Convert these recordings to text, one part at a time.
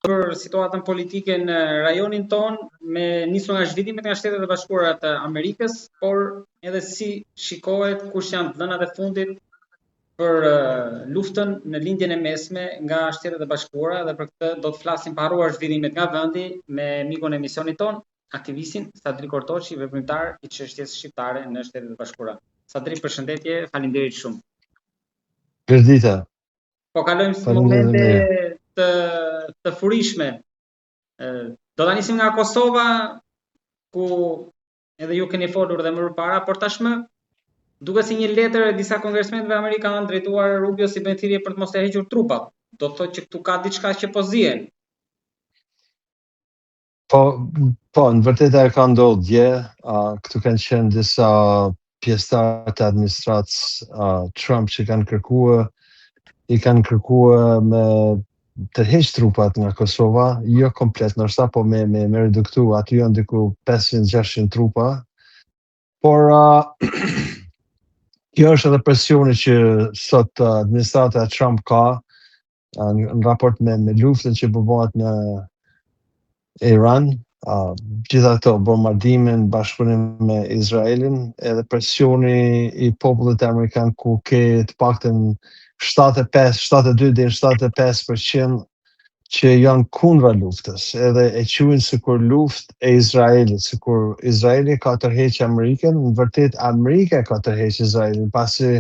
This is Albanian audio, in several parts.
për situatën politike në rajonin ton, me nisur nga zhvillimet nga Shtetet e Bashkuara të Amerikës, por edhe si shikohet kush janë dhënat e fundit për luftën në lindjen e mesme nga Shtetet e Bashkuara, dhe për këtë do të flasim pa harruar zhvillimet nga vendi me mikun e emisionit ton, aktivistin Sadri Kortoçi, veprimtar i çështjes shqiptare në Shtetet e Bashkuara. Sadri, përshëndetje, faleminderit shumë. Përshëndetje. Po kalojmë në momente të furishme. Do ta nisim nga Kosova, ku edhe ju keni folur dhe më parë, por tashmë duket si një letër e disa kongresmenëve amerikanë drejtuar Rubio si bën thirrje për të mos e hequr trupat. Do të thotë që këtu ka diçka që po zihen. Po, në vërtetë ka ndodhur dje, këtu kanë qenë disa pjesëtarë të administratës Trump që i kanë kërkuar me të heq trupat nga Kosova, jo komplet ndoshta, po me reduktu, aty janë diku 500-600 trupa. Por kjo është edhe presioni që sot administrata Trump ka në raport me luftën që bëhet në Iran, gjitha këto bombardimin, bashkëpunim me Izraelin, edhe presioni i popullit amerikan ku ke të paktën 72 deri 75% që janë kundra luftës, edhe e quajnë sikur luftë e Izraelit, sikur Izraeli ka tërheqë Amerikën, në vërtet Amerika ka tërheqë Izraelin, pasi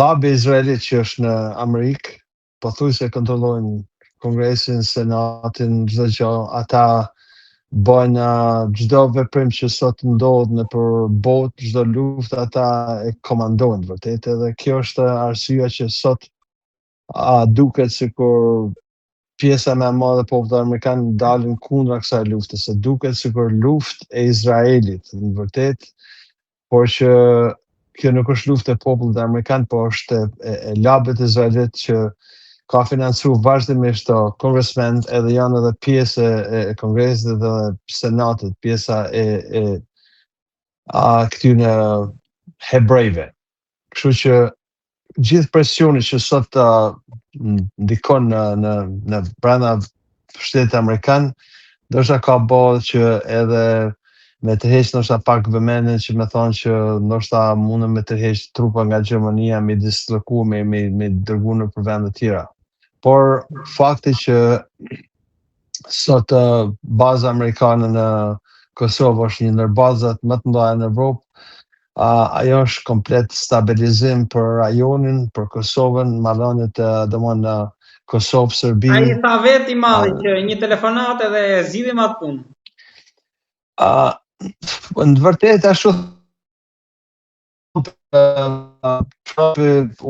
labi Izraelit që është në Amerikë, pothuajse kontrollojnë Kongresin, Senatin, çdo gjë, ata bojnë çdo veprim që sot ndodh në për botë, çdo luftë ata e komandojnë vërtet, edhe kjo është arsyeja që sot duket sikur pjesa më e madhe e popullit amerikan dalin kundra kësaj lufte, se duket sikur luftë e Izraelit në vërtet, por që kjo nuk është luftë e popullit amerikan, por është e labit të Izraelit që ka financuar vazhdimisht kongresmen, edhe janë edhe pjesë e Kongresit dhe Senatit, pjesa e këtyre hebrejve. Kështu që gjithë presioni që sot ndikon në brenda shtetit amerikan, ndoshta ka bërë që edhe me të heqë ndoshta pak vëmendjen që me thonë që ndoshta mundën me të heqë trupa nga Gjermania, me disloku, me dërgu në për vende tjera. Por fakti që sot baza amerikane në Kosovë është një ndër bazat më të mëdha në Evropë, ajo është komplet stabilizim për rajonin, për Kosovën, marrëdhëniet domthonë Kosovë, Serbi. Ai tha vetë i malli që një telefonat edhe zgjidhim atë punë. Në vërtetë ashtu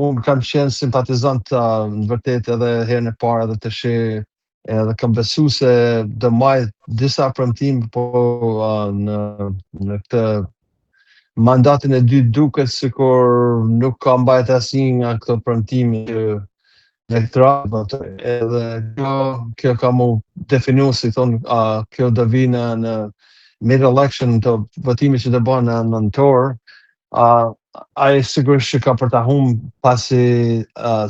unë kam qenë simpatizant në vërtet edhe herën e parë edhe të shi, edhe kam besu se do marrë disa premtime, po në këtë mandatin e dytë duket sikur nuk ka mbajt asnjë nga këto premtime elektorat, edhe kjo ka mu definu si thonë kjo do vinë në mid-election, të votimi që do bëhen në nëntor. Ai sigurisht që ka për ta humbë, pasi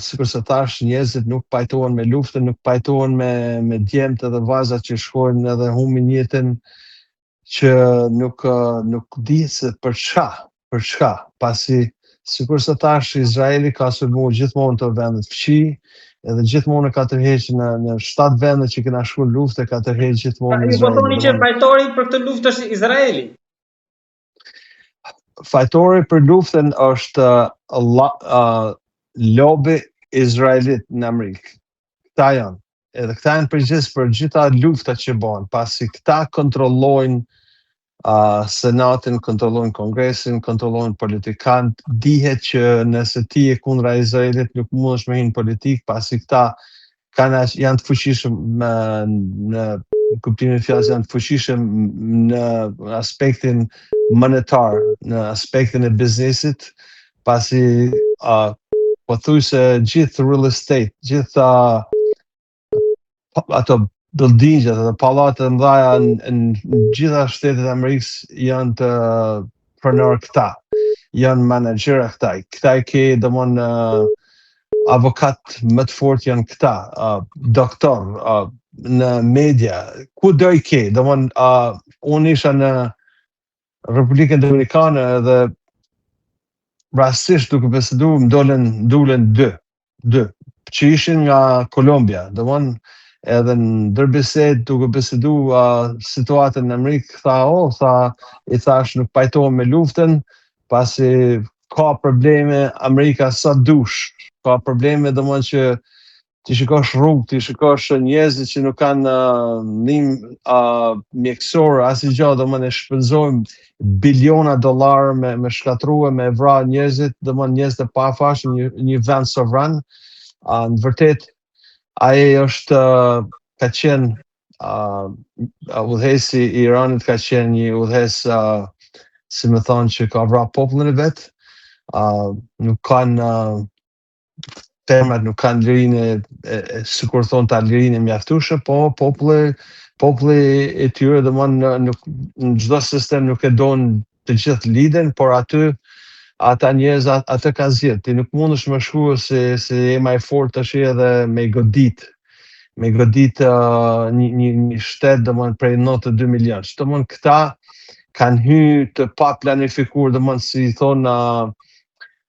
sikur se thash, njerëzit nuk pajtohen me luftën, nuk pajtohen me djemtë edhe vajzat që shkojnë edhe humbin jetën, që nuk di se për çka, pasi sikur se thash, Izraeli ka sulmuar gjithmonë të vendet fqi, edhe gjithmonë ka tërheqë në 7 vende që kena shkuar luftë, ka tërheqë gjithmonë Izraeli. Ju po thoni që fajtori për këtë luftë është Izraeli? Fajtori për luftën është lobi Izraelit në Amerikë. Këta janë. Edhe këta janë përgjegjës për gjitha luftat që bëhen, pasi këta kontrollojnë Senatin, kontrollojnë Kongresin, kontrollojnë politikanët. Dihet që nëse ti je kundra Izraelit nuk mundesh me hinë politikë, pasi këta janë të fuqishëm në kuptimin e fjalës, janë të fuqishëm në aspektin monetar, në aspektin e biznesit, pasi pothuajse gjithë real estate, gjithë ato buildingjet dhe pallatet e mëdha në gjitha shtetet e Amerikës janë të pronor këta, janë menaxhera këta. Këta i ke domon avokat më të fortë janë këta, doktor, në media, ku do i ke, unë isha në Republikën Dominikane dhe rastisht duke bisedu më dulen dy, që ishin nga Kolombia, edhe në ndërbised duke bisedu situatën në Amerikë, i thash nuk pajtohem me luftën, pasi ka probleme Amerika sa dush, ka probleme që ti shikosh rrugë, ti shikosh njerëzit që nuk kanë ndihmë mjekësore, asgjë, e shpenzojmë biliona dollar me shkatrua, me vra njerëzit, njerëz të pafashëm, një vend sovran. Në vërtet, ai është ka qenë udhëhesi i Iranit, ka qenë një udhëhes si më thonë që ka vra popullin e vet, nuk kanë temrat, nuk kanë lirinë sikur thonë ta lirinë e mjaftueshme, po populli e tyre në çdo sistem nuk e don të gjithë lidhen, por ata njerëz atë ka zgjedh. Ti nuk mundesh më shkruaj se je më i fortë tash edhe me godit një shtet prej 92 milion. Këta kanë hyrë të pa planifikuar, si thonë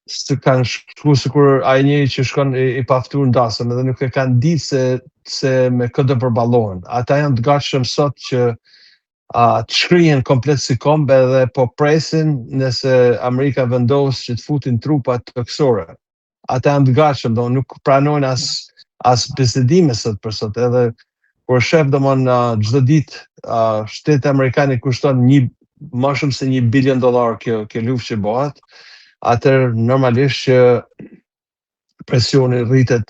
se kanë shku sikur ai njeri që shkon i paftuar ndasëm, edhe nuk e kanë ditë se me këtë përballohen. Ata janë të gatshëm sot që të shkrihen komplet si kombe edhe po presin nëse Amerika vendos që të futin trupat toksore. Ata janë të gatshëm, nuk pranojnë as bisedime sot për sot, edhe kur shef çdo ditë shteti amerikan i kushton më shumë se $1 bilion kjo luftë që bëhet, atër normalisht që presioni rritet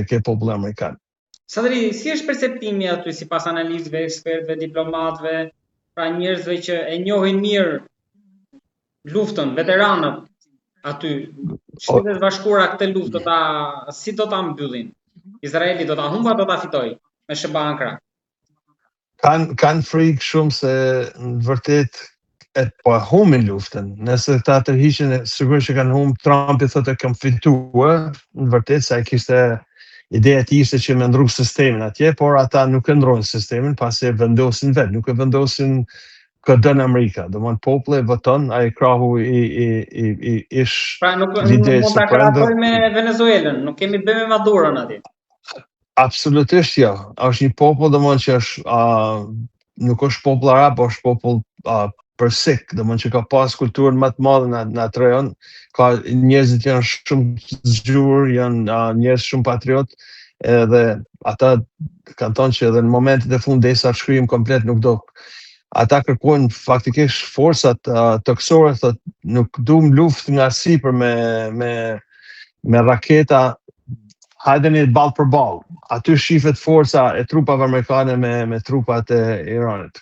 ke populli amerikan. Sadri, si është perceptimi aty sipas analizëve, ekspertëve, diplomatëve, pra njerëzve që e njohin mirë luftën, veteranët aty, Shtetet Bashkuara këtë luftë si do ta mbyllin? Izraeli do ta humba, do ta fitojë me SBA Ankara? Kanë frikë shumë se në vërtet po humbin luftën. Nëse ta tërhiqen, sigurisht që kanë humbë. Trumpi thotë kam fituar, në vërtet se ai kishte ideja e tij ishte që me ndru sistemin atje, por ata nuk e ndrojnë sistemin, pasi e vendosin vetë, nuk e vendosin këtë në Amerika. Populli voton, ai krahu i ish. Pra nuk mund ta krahasoj me Venezuelën, nuk kemi bëmë me Madurën atje. Absolutisht jo. Është një popull që është nuk është popull arab, është popull persik, që ka pas kulturën më të madhe në atë rajon, ka njerëzit janë shumë zgjur, janë njerëz shumë patriot, edhe ata kanë thonë që edhe në momentet e fundit derisa të shkrijmë komplet nuk do. Ata kërkojnë faktikisht forcat toksore, thotë nuk duam luftë nga sipër me raketa, hajdeni ball për ball. Aty shifet forca e trupave amerikane me trupat e Iranit.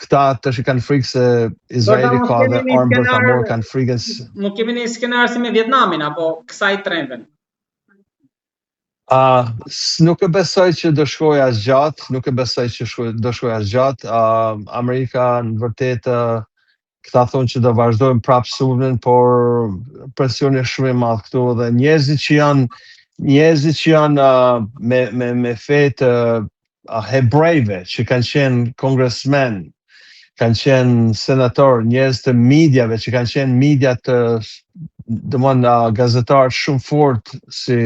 Këta tash i kanë frikë se Izraeli ka dhe armë bërthamor, kanë frikën. Nuk kemi një skenar si me Vietnamin, apo kësaj trendën? Nuk e besoj që do shkoj as gjatë, Amerika në vërtet këta thonë që do vazhdojmë prapë sulmin, por presioni është shumë i madh këtu dhe njerëzit që janë me fetë hebrejve që kanë qenë kongresmen, kanë qenë senator, njerëz të mediave që kanë qenë media gazetarë shumë fort si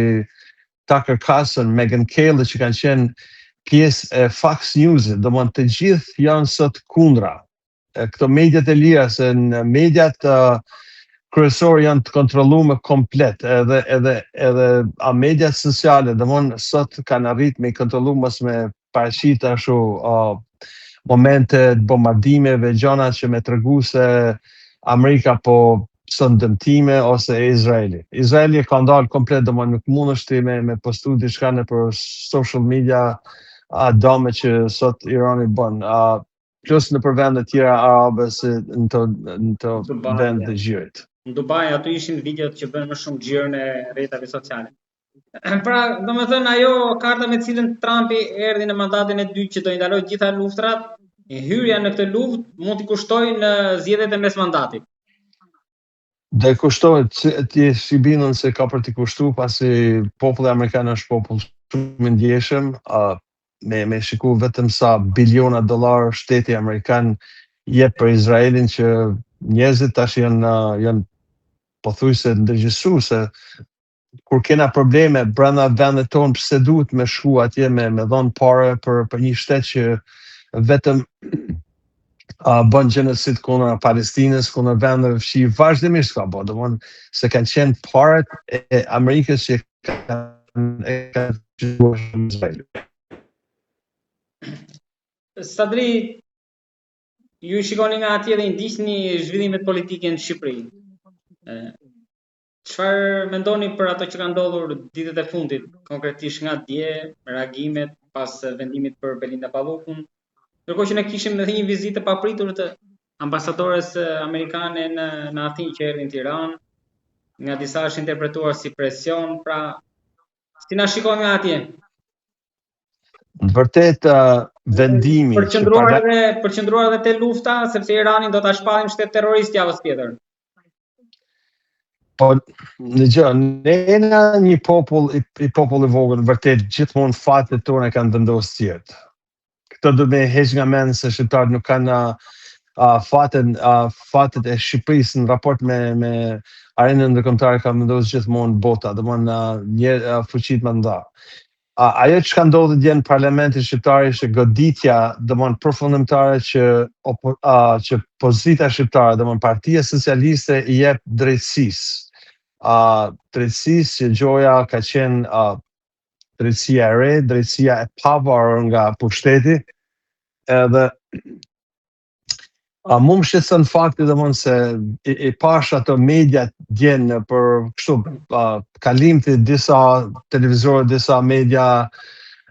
Tucker Carlson, Megyn Kelly që kanë qenë pjesë e Fox News-it, të gjithë janë sot kundra. Këto mediat e lira, se në mediat kryesor janë të kontrolluar komplet, edhe mediat sociale, sot kanë arrit me kontrollu mos me paraqit ashtu momente të bombardimeve, gjëra që me tregu se Amerika po son dëmtime ose Izraeli. Izraeli ka ndalë komplet, nuk mundesh ti me postu diçka nëpër social media dome që sot Irani bën. Plus në vende të tjera arabe si në të vende të gjirit. Në Dubai aty ishin videot që bën më shumë xhirën e rrjeteve sociale. Pra, domethënë ajo karta me cilën Trumpi erdhi në mandatin e dytë që do ndalojë të gjitha luftrat, hyrja në këtë luftë mund t'i kushtojë në zgjedhjet e mesmandatit. Dhe kushtohet ti si binën se ka për t'i kushtu, pasi populli amerikan është popull shumë i ndjeshëm, me shiku vetëm sa biliona dollar shteti amerikan jep për Izraelin, që njerëzit tash janë pothuajse ndërgjësu se kur kena probleme brenda vendet tonë, pse duhet me shku atje me dhon pare për një shtet që vetëm bën gjenocid kundër Palestinës, kundër vendeve fshi, vazhdimisht ka bë, domthon se kanë qenë paret e Amerikës që kanë Izrael. Sadri, ju shikoni nga atje dhe i ndiqni zhvillimet politike në Shqipëri. Çfarë mendoni për ato që ka ndodhur ditët e fundit, konkretisht nga dje, reagimet pas vendimit për Belinda Pallukun, ndërkohë që ne kishim edhe një vizitë e papritur të ambasadores amerikane në Athinë që erdhi në Tiranë, nga disa është interpretuar si presion, pra si na shikojmë nga atje? Në vërtet vendimi përqendruar edhe te lufta, sepse Iranin do ta shpallim shtet terrorist javës tjetër. Po, në gjë, ne jena një popull i vogël, vërtet gjithmonë fatet tona kanë vendosur tjerët. Këtë do me heq nga mend se shqiptarët nuk kanë fatet e Shqipërisë në raport me arenën ndërkombëtare ka vendosur gjithmonë bota, domethënë fuqitë më nda. Ajo që ka ndodhur dje në parlamentin shqiptar ishte goditja, domethënë përfundimtare që pozita shqiptare, domethënë Partia Socialiste i jep drejtësisë. Drejtësisë që gjoja ka qenë drejtësia e re, drejtësia e pavarur nga pushteti, edhe mu më shqetëson fakti domethënë se i pash ato mediat djenë për kështu kalim të disa televizorë, disa media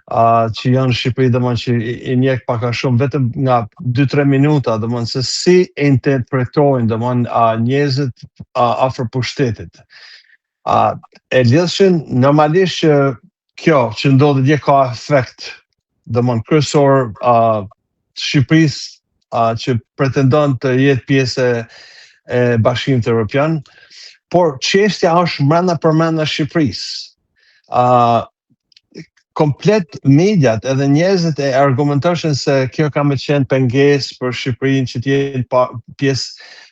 që janë në Shqipëri, domethënë që i njeh pak a shumë vetëm nga 2-3 minuta, domethënë se si e interpretojnë domethënë njerëzit afër pushtetit. E lidhshin normalisht që kjo që ndodhi dje ka efekt, domethënë kryesor Shqipërisë që pretendon të jetë pjesë e Bashkimit Evropian, por çështja është brenda Shqipërisë. Komplet mediat edhe njerëzit e argumentojnë se kjo ka me qenë pengesë për Shqipërinë që t'jetë pjesë,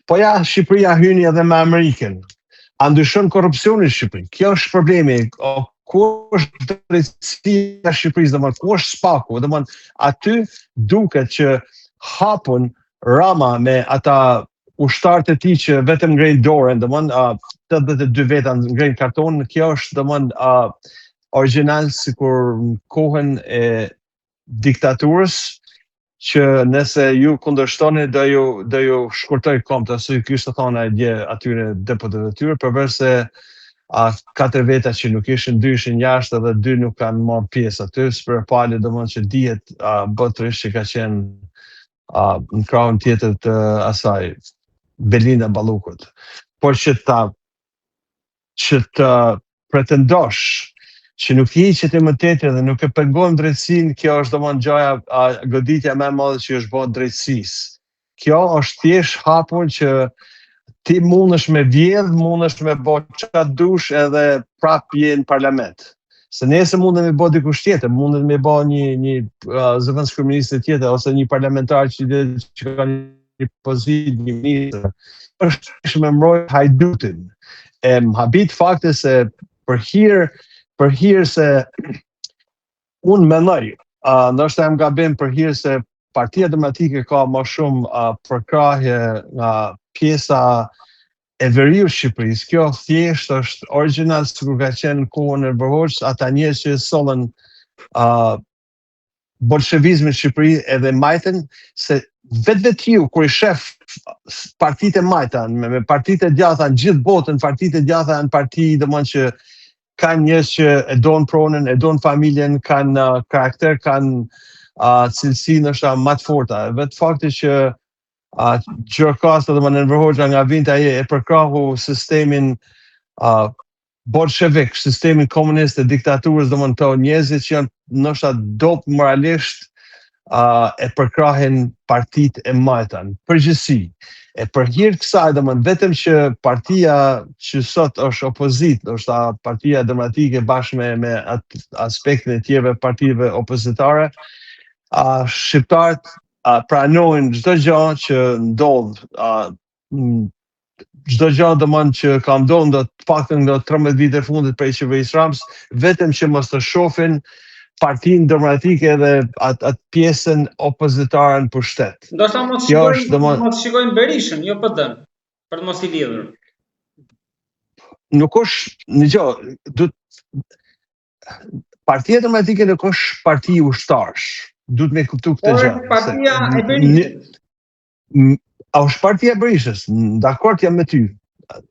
po ja Shqipëria hyni edhe me Amerikën. A ndryshon korrupsioni në Shqipëri? Kjo është problemi. Ku është drejtësia e Shqipërisë, domethënë ku është spaku, domethënë aty duket që hapun Rama me ata ushtarët e tij që vetëm ngrejnë dorën, domethënë 82 veta ngrejnë karton, kjo është domethënë original sikur në kohën e diktaturës, që nëse ju kundërshtoni do ju shkurtoj kohën, ose ju kishte thonë dje atyre deputetëve të tyre, përveç se 4 veta që nuk ishin, 2 ishin jashtë dhe 2 nuk kanë marrë pjesë aty, për pale domethënë që dihet botërisht që ka qenë në krahun tjetër të asaj Belinda Pallukut. Por që të pretendosh që nuk hiqet imuniteti dhe nuk e pengon drejtësinë, kjo është domethënë gjaja goditja më e madhe që është bërë drejtësisë. Kjo është thjesht hapur që ti mundesh me vjedh, mundesh me bë çfarë dush edhe prap je në parlament. Se nëse mundem me bë dikush tjetër, mundem me bë një zëvendës kryeminist tjetër ose një parlamentar që ka një pozitë, një ministër, është me mbroj hajdutin. Më habit fakti se për hir se unë mendoj, ndoshta jam gabim për hir se Partia Demokratike ka më shumë përkrahje nga pjesa e veriut Shqipërisë. Kjo thjesht është original sikur ka qenë në kohën e Vërhoç, ata njerëz që sollën bolshevizmin në Shqipëri edhe majten se vetë ju kur i shef partitë e majta, me partitë e djatha në gjithë botën, partitë e djatha janë parti domethënë që kanë njerëz që e don pronën, e don familjen, kanë karakter, kanë cilësi ndoshta më të forta. Vetë fakti që Gjirokasta domethënë Vërhoxha nga vinte ai e përkrahu sistemin bolshevik, sistemin komunist të diktaturës, domethënë to njerëzit që janë ndoshta dop moralisht e përkrahin partitë e majta në përgjithësi. E për hir kësaj, vetëm që partia që sot është opozit, është partia demokratike bashkë me aspektin e tjerëve partive opozitare, shqiptarët pranojnë çdo gjë që ndodh, çdo gjë që ka ndodhur në të paktën në 13 vite e fundit prej qeverisë Rams, vetëm që mos të shohin partinë demokratike dhe atë pjesën opozitare në pushtet. Ndoshta mos shikojnë Berishën, jo PD-n, për të mos I lidhur. Nuk është, Partia Demokratike nuk është parti ushtarësh. Duhet me kuptu këtë gjë. Por partia e Berishës. A është partia e Berishës? Dakord jam me ty.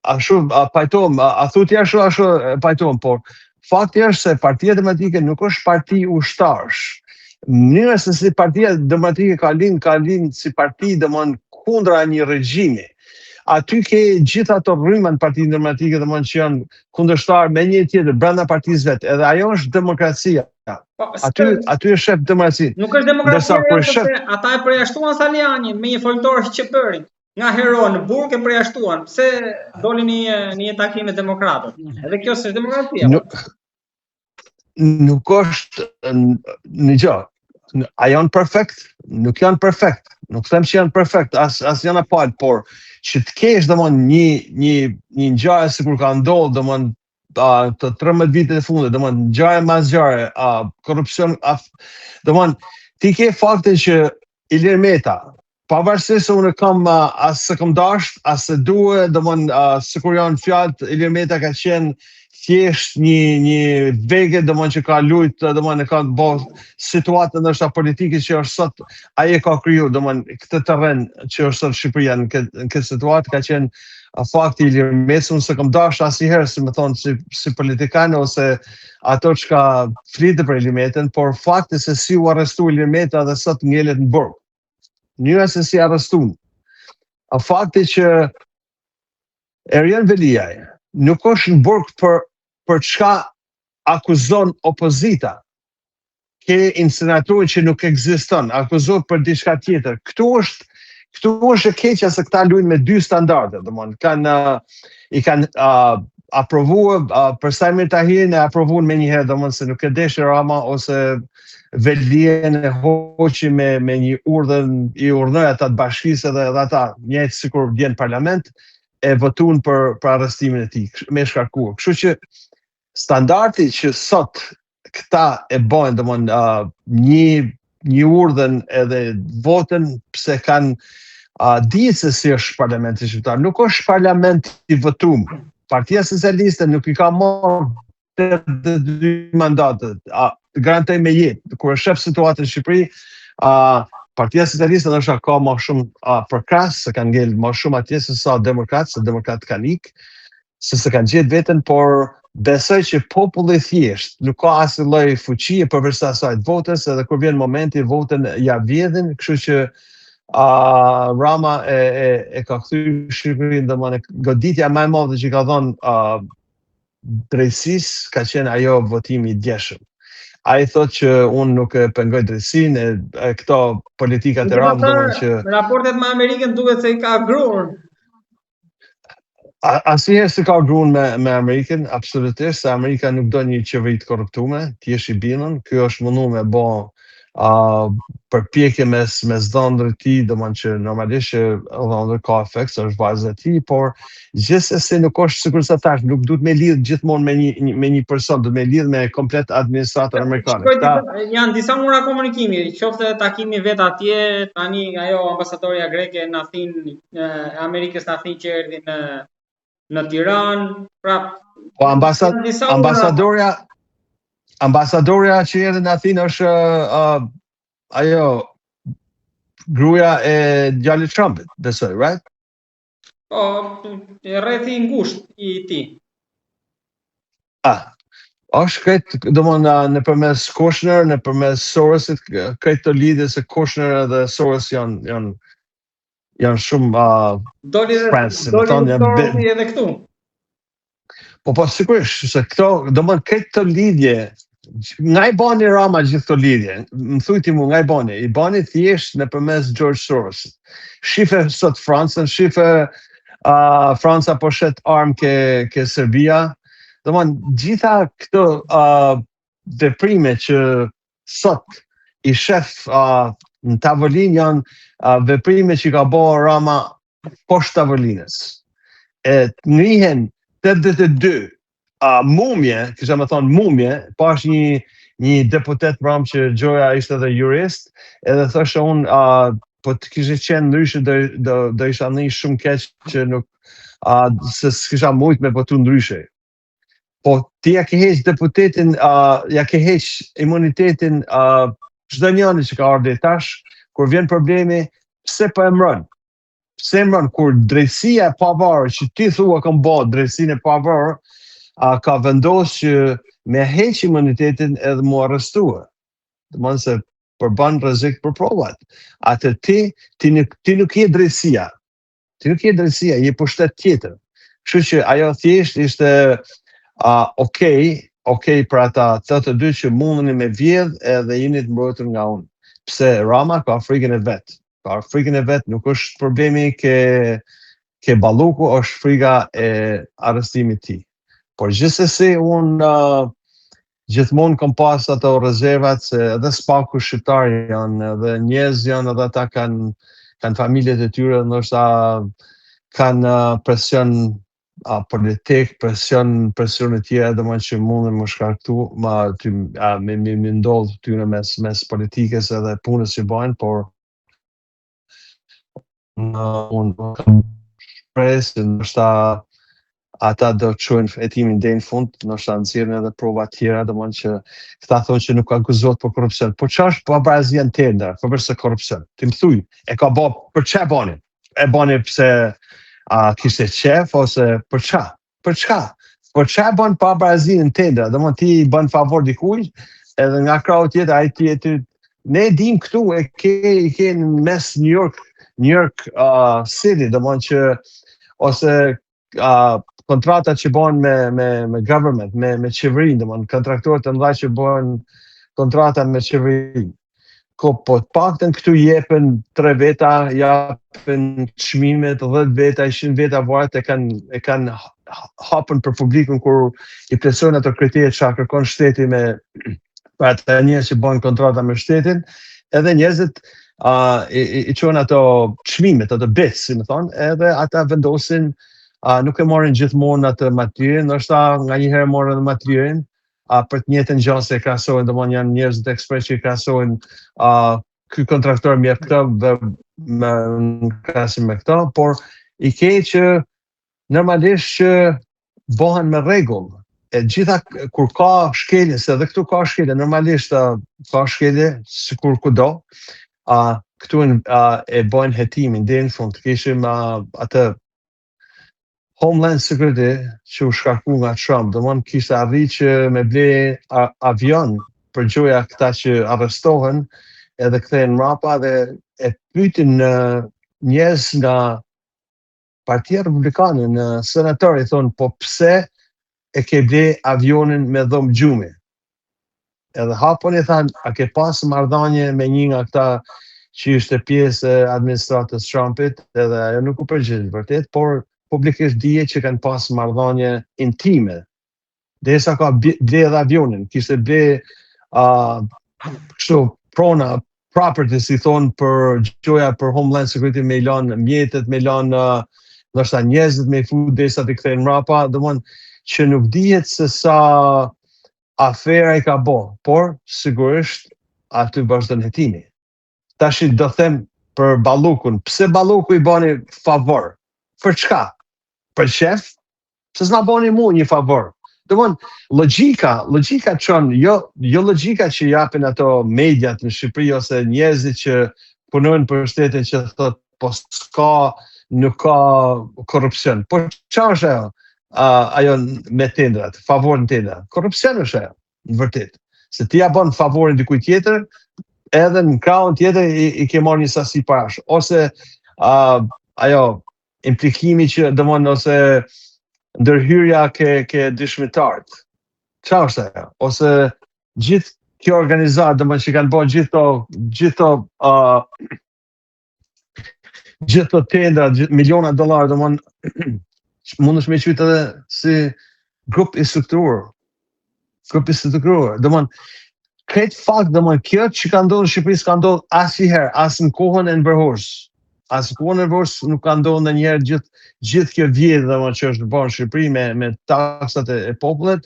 Ashtu pajtohem, a thut ashtu pajtohem, por fakti është se Partia Demokratike nuk është parti ushtarësh. Mënyra se si Partia Demokratike ka lind si parti kundra një regjimi. Aty ke gjitha ato rryma në Partinë Demokratike që janë kundërshtar me një tjetër brenda partisë vet. Edhe ajo është demokracia. Aty është shef demokraci. Nuk është demokracia, sepse ata e përjashtuan Salianin me një foltor QP-rit. Nga hero në burg e përjashtuan. Pse doli një takim me demokratët? Edhe kjo është demokracia. Nuk është një gjë. A janë perfekt? Nuk janë perfekt. Nuk them që janë perfekt, as janë apal, por që të kesh një ngjarje sikur ka ndodhur të 13 vitet e fundit, ngjarje mas ngjarje, korrupsion, ti ke faktin që Ilir Meta, pavarësisht se unë kam as se kam dashur, as se duhet, sikur janë fjalët, Ilir Meta ka qenë thjesht një vege, që ka luajtur, e ka bërë situatën ndoshta politike që është sot, ai e ka kriju, këtë terren që është sot Shqipëria në këtë situatë ka qenë fakti Ilir Meta, unë se kam dashur asnjëherë, si më thonë, si politikan ose ato që ka flitë për Ilir Metën, por fakti se si u arrestu Ilir Meta dhe sot ngelet në burg. Njëra se si arrestuan. Fakti që Erion Veliaj nuk është në burg për çka akuzon opozita. Ke insinuatuar që nuk ekziston, akuzon për diçka tjetër. Këtu është e keqja se këta luajnë me dy standarde, I kanë aprovuar për Samir Tahirin, e aprovuan me njëherë, se nuk e deshi Rama ose Velien e hoqi me një urdhën, I urdhëroi ata të bashkisë edhe ata, njëjtë sikur vjen parlament, e votuan për arrestimin e tij, me shkarkuar. Kështu që standardi që sot këta e bojnë, një urdhën edhe votën pse kanë ditë se si është parlamenti shqiptar. Nuk është parlamenti I votuar. Partia Socialiste nuk I ka marrë 2 mandatet. Garantoj me jetë, kur është shef situatën në Shqipëri, Partia Socialiste ndoshta ka më shumë përkras, se kanë ngel më shumë atje se sa demokrat kanë ikë, se kanë gjetë veten, por besoj që populli thjesht nuk ka asnjë lloj fuqie përveç asaj të votës, edhe kur vjen momenti votën ja vjedhin, kështu që Rama e ka kthyer Shqipërinë, goditja më e madhe që ka dhënë drejtësisë ka qenë ajo votimi I djeshëm. Ai thotë që unë nuk e pengoj drejtësinë, këto politikat e Ramës që raportet me Amerikën duket se I ka gruar. Asnjëherë se ka gruan me Amerikën, absolutisht, se Amerika nuk do një qeveri të korruptuar, thjesht I binën. Ky është munduar me bë përpjekje mes dhëndrit të tij, që normalisht që dhëndri ka efekt, se është baza e tij, por gjithsesi nuk është sikur sa thash, nuk duhet me lidh gjithmonë me një person, duhet me lidh me komplet administratën amerikane. Janë disa mura komunikimi, qoftë takimi vet atje, tani ajo ambasadoria greke na thin Amerikës na thin që erdhi në Tiranë, po ambasadoria që erdhi në Athinë është ajo gruaja e djalit Trumpit, besoj, right? Po, rrethi I ngushtë I tij. Është këtë, nëpërmes Kushner, nëpërmes Sorosit, këtë lidhje se Kushner dhe Soros janë shumë doli Sorosi edhe këtu. Po sigurisht, se këto, këtë lidhje nga i bani Rama gjithë të lidhje? Më thujti mu, nga i bani? I bani thjesht në përmes George Soros. Shife sot Francën, shife Franca po shet armë ke Serbia. Gjitha këto veprime që sot i shef në tavolin janë veprime që ka bo Rama poshtë tavolinës. Njihen 82 mumje, kisha me thonë mumje, pash një deputet Ram që Gjoja ishte dhe jurist, edhe thoshe unë, po të kishe qenë ndryshe do isha një shumë keq që nuk, se s'kisha mujt me potu ndryshe. Po ti ja ke heq deputetin, ja ke heq imunitetin çdo njëri që ka ardhur tash, kur vjen problemi, pse po e mron? Pse mron kur drejtësia e pavarur që ti thua kam bë drejtësinë e pavarur, ka vendosur që me heq imunitetin edhe mu arrestua. Domethënë se përban rrezik për provat. Atë ti nuk je drejtësia. Ti nuk je drejtësia, je pushtet tjetër. Kështu që ajo thjesht ishte okej për ata 82 që mundeni me vjedh edhe jeni të mbrojtur nga unë. Pse Rama ka frikën e vet. Ka frikën e vet, nuk është problemi ke Balluku, është frika e arrestimit ti. Por gjithsesi unë gjithmonë kam pas ato rezervat se edhe spaku shqiptar janë, edhe njerëz janë, edhe ata kanë familjet e tyre, ndoshta kanë presion politik, presion e tjera, domethënë që mundën më shkaktu, me ndodh tyre mes politikës edhe punës që bajnë, por unë kam shpresë ndoshta ata do të çojnë hetimin deri në fund, ndoshta nxjerrin edhe prova të tjera, domethënë që këta thonë që nuk akuzohet për korrupsion. Po ç'është pavarësia në tender, përveç se korrupsion? Ti më thuj, e ka bë për ç'a bani? E bani pse kishte qef ose për ç'a? Për ç'a? Për ç'a bën pavarësinë në tender? Domethënë ti bën favor dikujt, edhe nga krau tjetër ai tjetër. Ne dim këtu e ke në mes New York City, domethënë që ose kontratat që bën me government, me qeverinë, domethënë kontraktorët e mëdha që bën kontrata me qeverinë. Po të paktën këtu jepen 3 veta, japin çmimet, 10 veta, 100 veta varet e kanë hapën për publikun kur i plotësojnë ato kriteret që kërkon shteti për ata njerëz që bën kontrata me shtetin, edhe njerëzit i çojnë ato çmimet, ato bits, si më thonë, edhe ata vendosin nuk e marrin gjithmonë atë materien, ndoshta nganjëherë marrin edhe materien, për të njëjtën gjë se krahasojnë, domethënë janë njerëz të ekspres që krahasojnë ky kontraktor me këtë dhe në krahasim me këtë, por i keq që normalisht që bëhen me rregull. E gjitha kur ka shkelje, se edhe këtu ka shkelje, normalisht ka shkelje sikur kudo, këtu e bëjnë hetimin deri në fund. Kishim atë Homeland Security që u shkarku nga Trump, domethënë kishte arrit që me ble avion për Gjoja këta që arrestohen edhe kthehen mrapa dhe e pyetin njerëz nga Partia Republikane, në senator i thonë, po pse e ke ble avionin me dhomë gjumi? Edhe hapon i thanë, a ke pas marrëdhënie me një nga këta që ishte pjesë e administratës Trumpit, edhe ajo nuk u përgjigj vërtet, por publikisht dije që kanë pas marrëdhënie intime. Derisa ka ble edhe avionin, kishte ble kështu prona, property, si thonë për Gjoja, për Homeland Security, me i lanë mjetet, me i lanë ndoshta njerëzit me i fut derisa të kthehen mrapa, domethënë që nuk dihet se sa afera i ka bë, por sigurisht aty vazhdon hetimi. Tash do them për Ballukun, pse Balluku i bani favor? Për çka? Për shef? Pse s'na bani mu një favor? Domethënë logjika çon, jo logjika që japin ato mediat në Shqipëri ose njerëzit që punojnë për shtetin që thotë po nuk ka korrupsion. Po çfarë është ajo me tendrat, favor në tendra? Korrupsion është ajo, në vërtet. Se ti ja bën favorin dikujt tjetër, edhe në krahun tjetër i ke marrë një sasi parash, ose ajo implikimi që domon ose ndërhyrja ke dëshmitarët. Çfarë është ajo? Ose gjithë kjo organizatë, domethënë që kanë bërë gjithë tendra, miliona dollar, domethënë mundesh me qytet edhe si grup i strukturuar. Domethënë këtë fakt domethënë kjo që ka ndodhur në Shqipëri s'ka ndodhur asnjëherë, as në kohën e Enver Hoxhës. As në kohën e Enver Hoxhës nuk ka ndodhur ndonjëherë gjithë kjo vjedhje domethënë që është bërë në Shqipëri me taksat e popullit,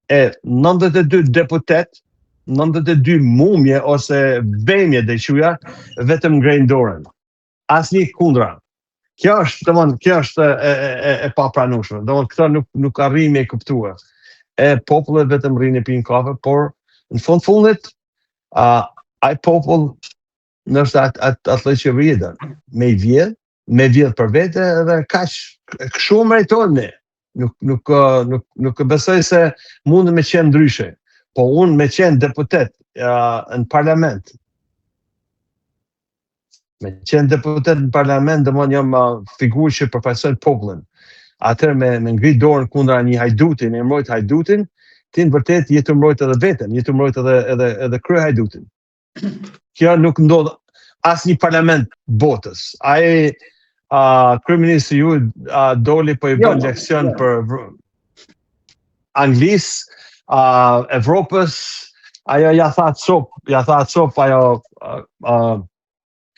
e 92 deputet, 92 mumje ose bemje dhe quja, vetëm ngrejnë dorën. Asnjë kundra. Kjo është e papranueshme. Domethënë këto nuk arrin me kuptuar. E popullet vetëm rrinë e pinë kafe, por në fundit ai popull nështë atë që vjedhën. Me vjedh për vete edhe kaq kështu meritojmë ne. Nuk besoj se mundem me qenë ndryshe. Po unë me qenë deputet në parlament, domethënë jam figurë që përfaqësojnë popullin. Atëherë me ngrit dorën kundra një hajduti, me mbrojt hajdutin, ti në vërtet je të mbrojt edhe veten, je të mbrojt edhe krye hajdutin. Kjo nuk ndodh asnjë parlament botës. Ai kryeministri ju doli po i bën leksion për Anglisë, Evropës, ajo ja tha cop ajo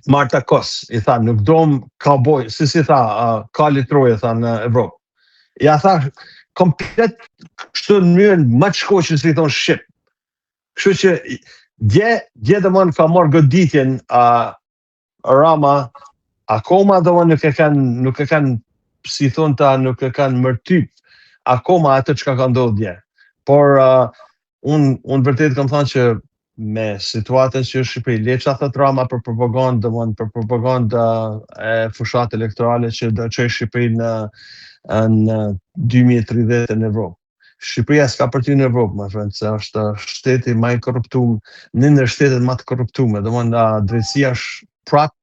Marta Kos, i tha, nuk dom cowboy, si tha, Kali Troje, tha në Evropë. Ja tha, komplet kështu në mënyrën më të shkoqën si thonë Shqip. Kështu që dje domon ka marrë goditjen Rama, akoma domon nuk e kanë si thonë ta, nuk e kanë mërtyp akoma atë çka ka ndodhur dje. Por unë vërtet kam thënë që me situatën që është Shqipëri, leça thot Rama për propagandë e fushat elektorale që do çojë Shqipërinë në 2030 në Evropë. Shqipëria s'ka për ty në Evropë, më thënë, se është shteti më i korruptuar, një ndër shtetet më të korruptuara. Domethënë drejtësia është prapë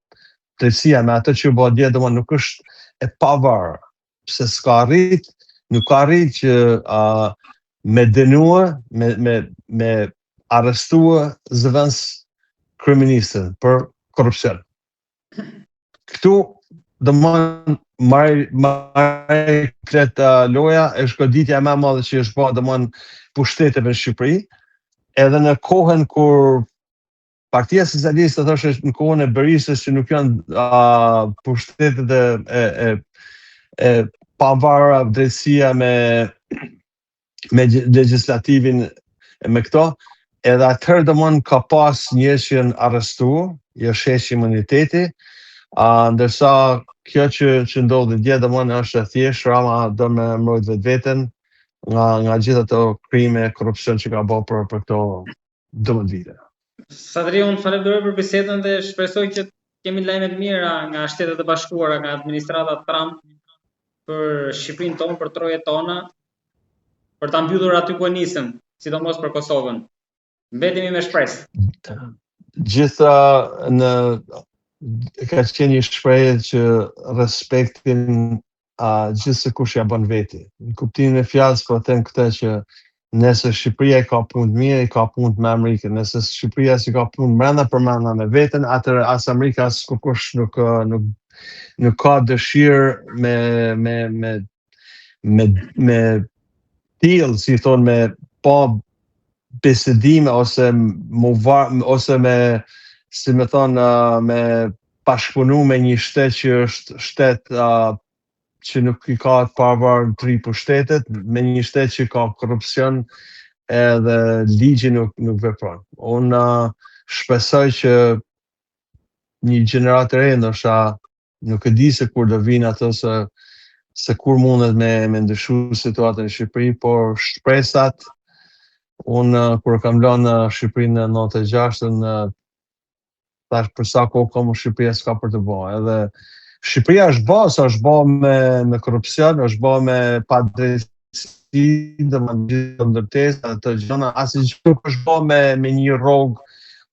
drejtësia me atë që bëhet dje, domethënë nuk është e pavarur, pse nuk ka arrit që me dënua, me arrestua zëvendës kryeministën për korrupsion. Këtu domethënë marrë kretë loja është goditja më e madhe që është bërë domethënë pushteteve në Shqipëri, edhe në kohën kur Partia Socialiste thoshte në kohën e Berisës që nuk janë pushtetet e pavarura, drejtësia me legislativin me këto, edhe atëherë domethënë ka pas njerëz që janë arrestuar, jo shesh imuniteti, ndërsa kjo që ndodhi dje domethënë është thjesht Rama do me mbrojt vetveten nga gjithë ato krime korrupsion që ka bërë për këto 12 vite. Sadri, unë falenderoj për bisedën dhe shpresoj që kemi lajme të mira nga Shtetet e Bashkuara, nga administrata Trump për Shqipërinë tonë, për trojet tona, për ta mbyllur aty ku nisëm, sidomos për Kosovën. Mbetemi me shpresë. Gjitha ka qenë një shprehje që respektin gjithë se kush ja bën veti. Në kuptimin e fjalës po them këtë që nëse Shqipëria ka punë të mirë, ka punë me Amerikën, nëse Shqipëria si ka punë brenda për brenda me veten, atëherë as Amerika as kush nuk ka dëshirë me deal, si thonë, me pa bisedime ose me, si me thonë, me bashkëpunu me një shtet që është shtet që nuk i ka të pavarur 3 pushtetet, me një shtet që ka korrupsion edhe ligji nuk vepron. Unë shpresoj që një gjenerat e re ndoshta nuk e di se kur do vinë ato se kur mundet me ndryshu situatën në Shqipëri, por shpresat, unë kur kam lënë Shqipërinë në 96-ën, tash për sa kohë kam Shqipëria s'ka për të bërë. Edhe Shqipëria është bërë me korrupsion, është bërë me padrejtësi, gjithë ndërtesë, ato gjëra, asnjë nuk është bërë me një rrogë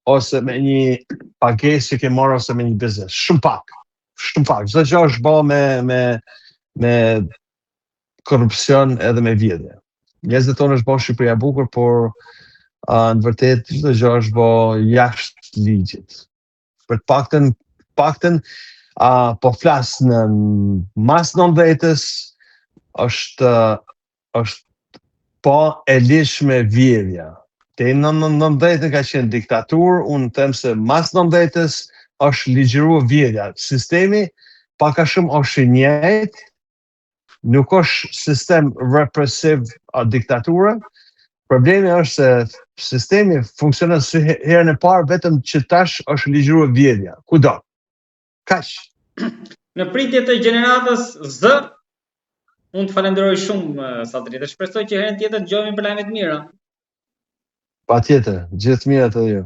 ose me një pagesë që ke marrë ose me një biznes. Shumë pak. Çdo gjë është bërë me korrupsion edhe me vjedhje. Njerëzit tonë është bërë Shqipëria bukur, por Në vërtet çdo gjë është bo jashtë ligjit. Për të paktën po flas në mas 19-s është po e lishme vjedhja. Te në 19 ka qenë diktaturë, unë them se mas 19-s është ligjëruar vjedhja. Sistemi pak a shumë është i njëjtë, nuk është sistem represiv a diktaturë. Problemi është se sistemi funksionon si herën e parë vetëm që tash është ligjëruar vjedhja. Kudo. Kaq. Në pritje të gjeneratës Z, unë të falenderoj shumë Sadri dhe shpresoj që herën tjetër dëgjohemi për lajme të mira. Patjetër, gjithë mirat edhe ju.